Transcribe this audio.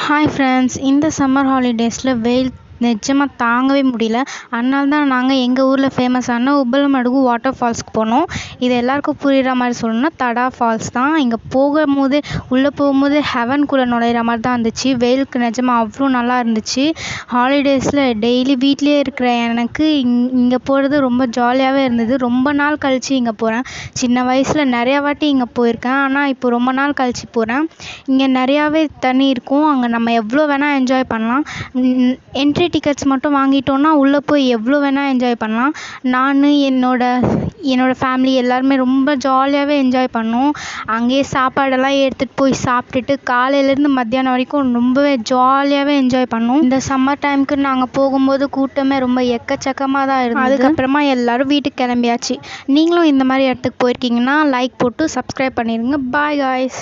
Hi friends, இந்த summer ஹாலிடேஸில் வெயில் நிஜமாக தாங்கவே முடியல. அதனால தான் நாங்கள் எங்கள் ஊரில் ஃபேமஸான உப்பலமடுகு வாட்டர் ஃபால்ஸ்க்கு போனோம். இது எல்லாருக்கும் புரிகிற மாதிரி சொல்லணும்னா தடா ஃபால்ஸ் தான். இங்கே போகும்போது உள்ளே போகும்போது ஹெவன்குள்ளே நுழையிற மாதிரி தான் இருந்துச்சு. வெயிலுக்கு நிஜமாக அவ்வளோ நல்லா இருந்துச்சு. ஹாலிடேஸில் டெய்லி வீட்லேயே இருக்கிற எனக்கு இங்கே போகிறது ரொம்ப ஜாலியாகவே இருந்தது. ரொம்ப நாள் கழித்து இங்கே போகிறேன். சின்ன வயசில் நிறையா வாட்டி இங்கே போயிருக்கேன், ஆனால் இப்போ ரொம்ப நாள் கழித்து போகிறேன். இங்கே நிறையாவே தண்ணி இருக்கும். அங்கே நம்ம எவ்வளோ வேணால் என்ஜாய் பண்ணலாம். என்ட்ரி டிக்கெட்ஸ் மட்டும் வாங்கிட்டோன்னா உள்ளே போய் எவ்வளோ வேணால் என்ஜாய் பண்ணலாம். நான் என்னோடய ஃபேமிலி எல்லாருமே ரொம்ப ஜாலியாகவே என்ஜாய் பண்ணோம். அங்கேயே சாப்பாடெல்லாம் எடுத்துகிட்டு போய் சாப்பிட்டுட்டு காலையிலேருந்து மத்தியானம் வரைக்கும் ரொம்பவே ஜாலியாகவே என்ஜாய் பண்ணோம். இந்த சம்மர் டைமுக்கு நாங்கள் போகும்போது கூட்டமே ரொம்ப எக்கச்சக்கமாக தான் இருந்தது. அதுக்கப்புறமா எல்லோரும் வீட்டுக்கு கிளம்பியாச்சு. நீங்களும் இந்த மாதிரி இடத்துக்கு போயிருக்கீங்கன்னா லைக் போட்டு சப்ஸ்கிரைப் பண்ணிடுங்க. Bye guys.